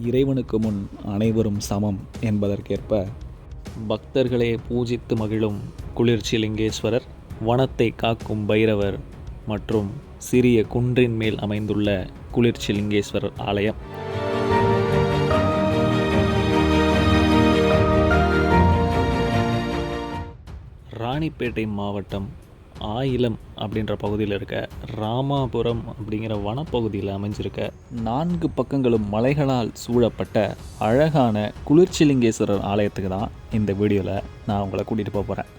இறைவனுக்கு முன் அனைவரும் சமம் என்பதற்கேற்ப பக்தர்களே பூஜித்து மகிழும் குளிர்ச்சிலிங்கேஸ்வரர், வனத்தை காக்கும் பைரவர் மற்றும் சிறிய குன்றின் மேல் அமைந்துள்ள குளிர்ச்சிலிங்கேஸ்வரர் ஆலயம். ராணிப்பேட்டை மாவட்டம் ஆயிலம் அப்படின்ற பகுதியில் இருக்க ராமாபுரம் அப்படிங்கிற வனப்பகுதியில் அமைஞ்சிருக்க 4 பக்கங்களும் மலைகளால் சூழப்பட்ட அழகான குளிர்ச்சிலிங்கேஸ்வரர் ஆலயத்துக்கு தான் இந்த வீடியோவில் நான் உங்களை கூட்டிகிட்டு போகிறேன்.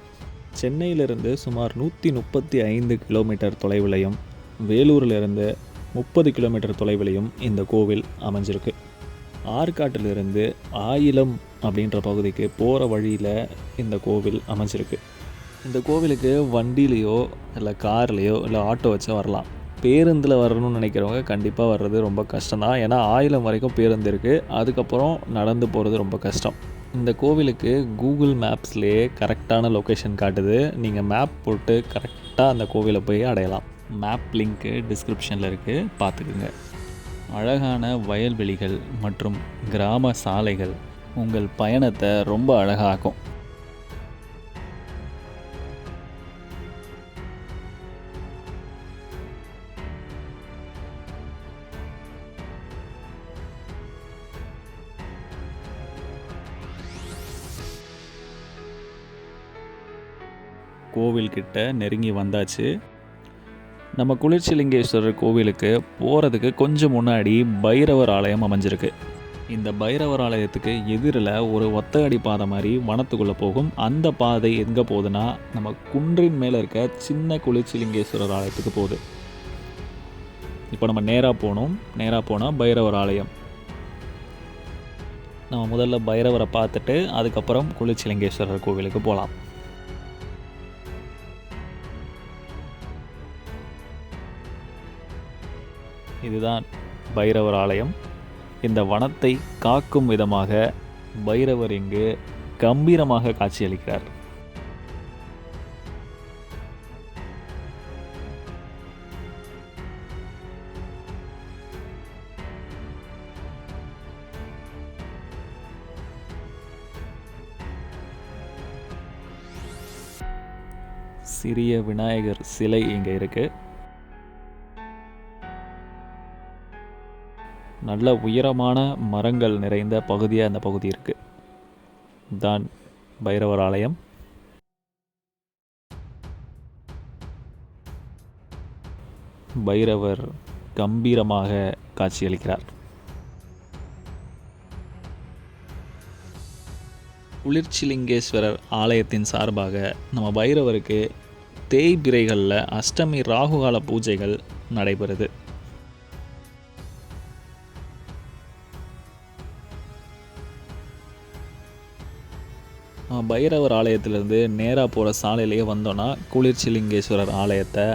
சென்னையிலிருந்து சுமார் 135 கிலோமீட்டர் தொலைவிலையும் வேலூரிலிருந்து 30 கிலோமீட்டர் தொலைவிலையும் இந்த கோவில் அமைஞ்சிருக்கு. ஆற்காட்டிலிருந்து ஆயிலம் அப்படின்ற பகுதிக்கு போகிற வழியில் இந்த கோவில் அமைஞ்சிருக்கு. இந்த கோவிலுக்கு வண்டிலேயோ இல்லை கார்லேயோ இல்லை ஆட்டோ வச்சு வரலாம். பேருந்தில் வரணும்னு நினைக்கிறவங்க கண்டிப்பாக வர்றது ரொம்ப கஷ்டம்தான். ஏன்னா ஆயிலம் வரைக்கும் பேருந்து இருக்குது, அதுக்கப்புறம் நடந்து போகிறது ரொம்ப கஷ்டம். இந்த கோவிலுக்கு கூகுள் மேப்ஸ்லேயே கரெக்டான லொக்கேஷன் காட்டுது. நீங்கள் மேப் போட்டு கரெக்டாக அந்த கோவிலை போய் அடையலாம். மேப் லிங்க்கு டிஸ்கிரிப்ஷனில் இருக்குது, பார்த்துக்குங்க. அழகான வயல்வெளிகள் மற்றும் கிராம சாலைகள் உங்கள் பயணத்தை ரொம்ப அழகாக்கும். கோவில்கிட்ட நெருங்கி வந்தாச்சு. நம்ம குளிர்ச்சிலிங்கேஸ்வரர் கோவிலுக்கு போகிறதுக்கு கொஞ்சம் முன்னாடி பைரவர் ஆலயம் அமைஞ்சிருக்கு. இந்த பைரவர் ஆலயத்துக்கு எதிரில் ஒரு ஒத்தடி பாதை மாதிரி வனத்துக்குள்ளே போகும். அந்த பாதை எங்கே போகுதுன்னா நம்ம குன்றின் மேலே இருக்க சின்ன குளிர்ச்சிலிங்கேஸ்வரர் ஆலயத்துக்கு போகுது. இப்போ நம்ம நேராக போனால் பைரவர் ஆலயம். நம்ம முதல்ல பைரவரை பார்த்துட்டு அதுக்கப்புறம் குளிர்ச்சிலிங்கேஸ்வரர் கோவிலுக்கு போகலாம். இதுதான் பைரவர் ஆலயம். இந்த வனத்தை காக்கும் விதமாக பைரவர் இங்கு கம்பீரமாக காட்சியளிக்கிறார். சிறிய விநாயகர் சிலை இங்கே இருக்கு. நல்ல உயரமான மரங்கள் நிறைந்த பகுதியாக இந்த பகுதி இருக்குது. தான் பைரவர் ஆலயம். பைரவர் கம்பீரமாக காட்சியளிக்கிறார். குளிர்ச்சிலிங்கேஸ்வரர் ஆலயத்தின் சார்பாக நம்ம பைரவருக்கு தேய்பிறைகளில் அஷ்டமி ராகுகால பூஜைகள் நடைபெறுது. பைரவர் ஆலயத்திலேருந்து நேராக போகிற சாலையிலேயே வந்தோன்னா குளிர்ச்சிலிங்கேஸ்வரர் ஆலயத்தை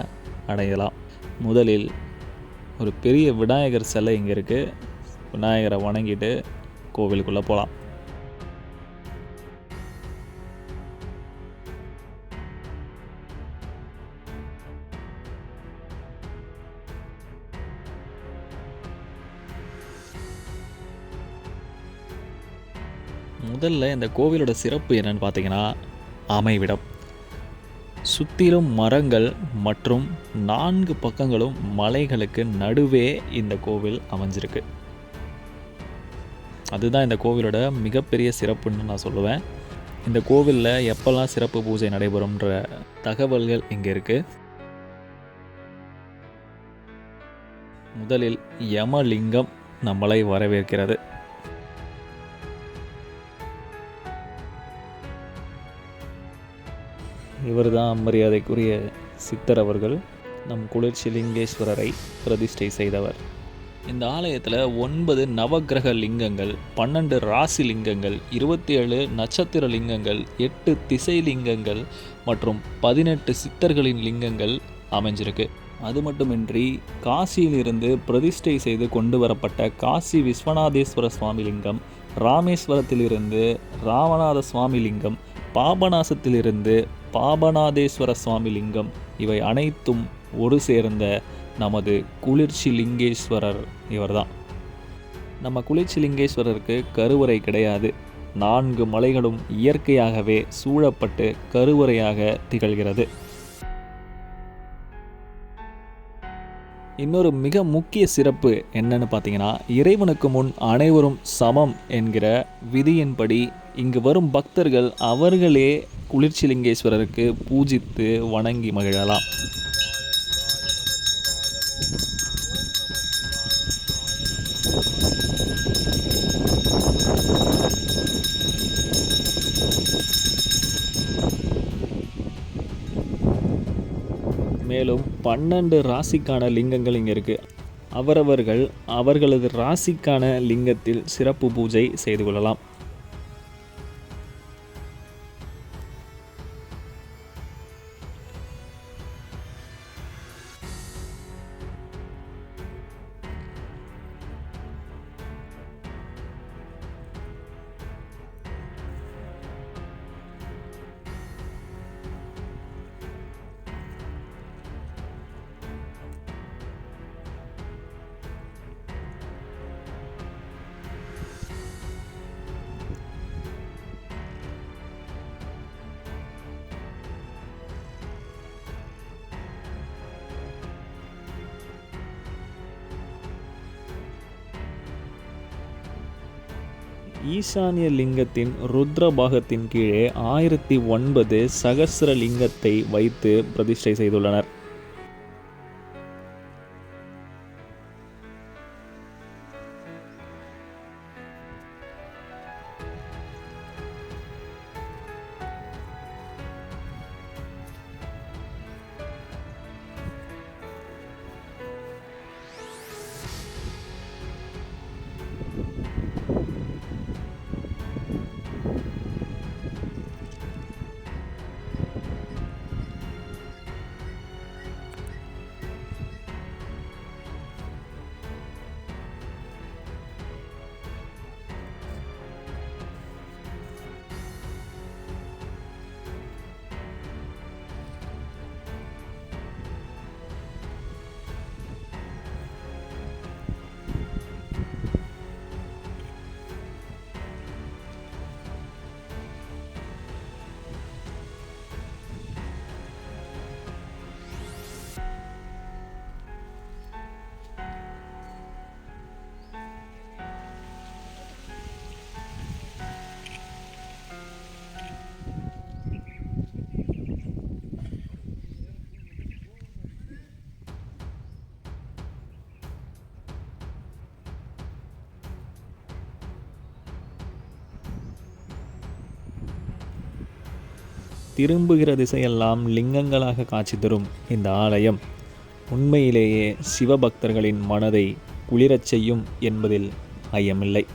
அடையலாம். முதலில் ஒரு பெரிய விநாயகர் சிலை இங்கே இருக்குது. விநாயகரை வணங்கிட்டு கோவிலுக்குள்ளே போகலாம். முதல்ல இந்த கோவிலோட சிறப்பு என்னன்னு பார்த்தீங்கன்னா அமைவிடம். சுற்றிலும் மரங்கள் மற்றும் 4 பக்கங்களும் மலைகளுக்கு நடுவே இந்த கோவில் அமைஞ்சிருக்கு. அதுதான் இந்த கோவிலோட மிகப்பெரிய சிறப்புன்னு நான் சொல்லுவேன். இந்த கோவிலில் எப்போல்லாம் சிறப்பு பூஜை நடைபெறும்ன்ற தகவல்கள் இங்கே இருக்குது. முதலில் யமலிங்கம் நம்மளை வரவேற்கிறது. இவர் தான் மரியாதைக்குரிய சித்தர் அவர்கள், நம் குளிர்ச்சிலிங்கேஸ்வரரை பிரதிஷ்டை செய்தவர். இந்த ஆலயத்தில் 9 நவக்கிரக லிங்கங்கள், 12 ராசி லிங்கங்கள், 27 நட்சத்திர லிங்கங்கள், 8 திசை லிங்கங்கள் மற்றும் 18 சித்தர்களின் லிங்கங்கள் அமைஞ்சிருக்கு. அது மட்டுமின்றி காசியிலிருந்து பிரதிஷ்டை செய்து கொண்டு வரப்பட்ட காசி விஸ்வநாதேஸ்வர சுவாமி லிங்கம், ராமேஸ்வரத்திலிருந்து ராமநாத சுவாமி லிங்கம், பாபநாசத்திலிருந்து பாபநாதேஸ்வர சுவாமி லிங்கம், இவை அனைத்தும் ஒரு சேர்ந்த நமது குளிர்ச்சிலிங்கேஸ்வரர் இவர்தான். நம்ம குளிர்ச்சிலிங்கேஸ்வரருக்கு கருவறை கிடையாது. 4 மலைகளும் இயற்கையாகவே சூழப்பட்டு கருவறையாக திகழ்கிறது. இன்னொரு மிக முக்கிய சிறப்பு என்னன்னு பார்த்தீங்கன்னா, இறைவனுக்கு முன் அனைவரும் சமம் என்கிற விதியின்படி இங்கு வரும் பக்தர்கள் அவர்களே குளிர்ச்சிலிங்கேஸ்வரருக்கு பூஜித்து வணங்கி மகிழலாம். மேலும் 12 ராசிக்கான லிங்கங்கள் இங்கே இருக்குது. அவரவர்கள் அவர்களது ராசிக்கான லிங்கத்தில் சிறப்பு பூஜை செய்து கொள்ளலாம். ஈசானிய லிங்கத்தின் ருத்ர பாகத்தின் கீழே 1009 சகஸ்ர லிங்கத்தை வைத்து பிரதிஷ்டை செய்துள்ளனர். திரும்புகிற திசையெல்லாம் லிங்கங்களாக காட்சி தரும் இந்த ஆலயம் உண்மையிலேயே சிவபக்தர்களின் மனதை குளிரச் செய்யும் என்பதில் ஐயமில்லை.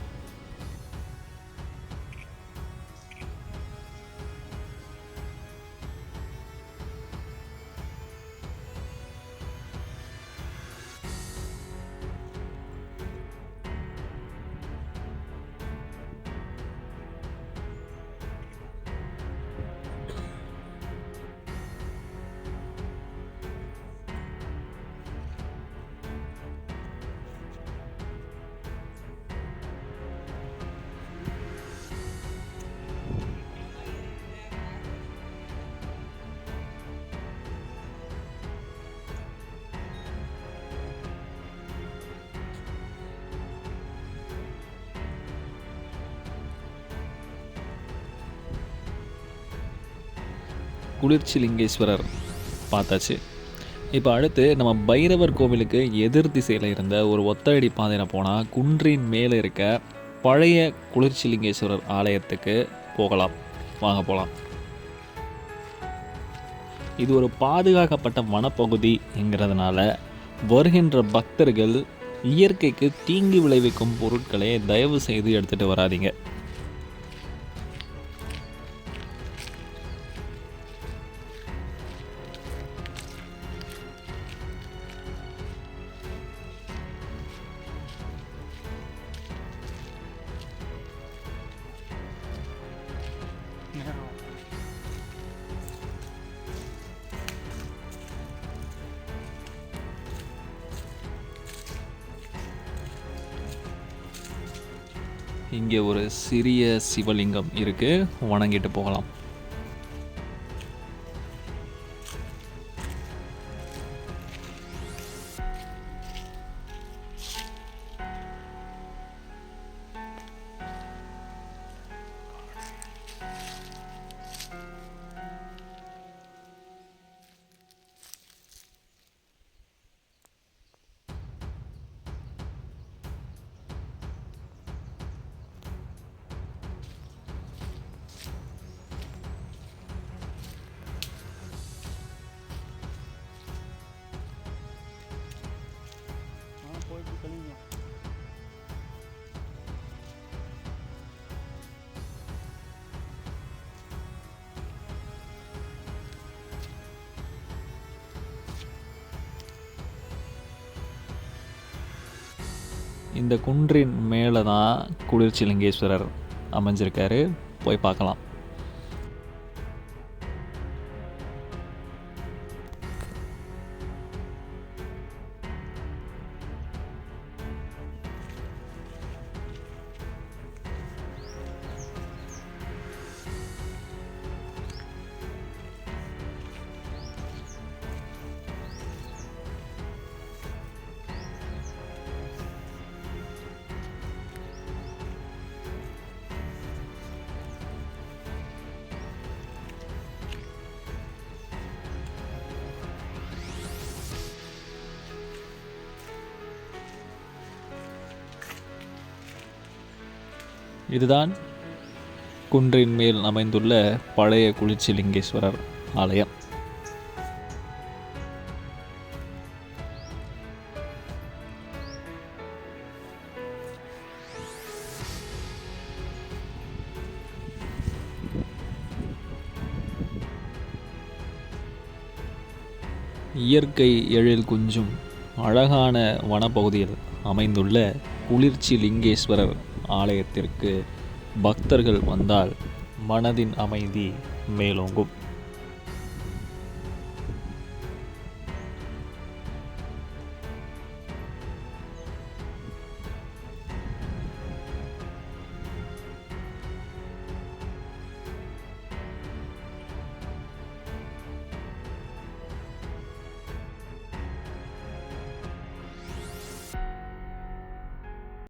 குளிர்ச்சிலிங்கேஸ்வரர் பார்த்தாச்சு. இப்போ அடுத்து நம்ம பைரவர் கோவிலுக்கு எதிர் திசையில் இருந்த ஒரு ஒத்தடி பாதையில் போனால் குன்றின் மேலே இருக்க பழைய குளிர்ச்சிலிங்கேஸ்வரர் ஆலயத்துக்கு போகலாம். வாங்க போகலாம். இது ஒரு பாதுகாக்கப்பட்ட வனப்பகுதி என்கிறதுனால வருகின்ற பக்தர்கள் இயற்கைக்கு தீங்கு விளைவிக்கும் பொருட்களை தயவு செய்து எடுத்துகிட்டு வராதீங்க. இங்கே ஒரு சிறிய சிவலிங்கம் இருக்குது, வணங்கிட்டு போகலாம். இந்த குன்றின் மேலே தான் குளிர்ச்சிலிங்கேஸ்வரர் அமைஞ்சிருக்காரு, போய் பார்க்கலாம். இதுதான் குன்றின் மேல் அமைந்துள்ள பழைய குளிர்ச்சிலிங்கேஸ்வரர் ஆலயம். இயற்கை எழில் குஞ்சும் அழகான வனப்பகுதியில் அமைந்துள்ள குளிர்ச்சிலிங்கேஸ்வரர் ஆலயத்திற்கு பக்தர்கள் வந்தால் மனதின் அமைதி மேலோங்கும்.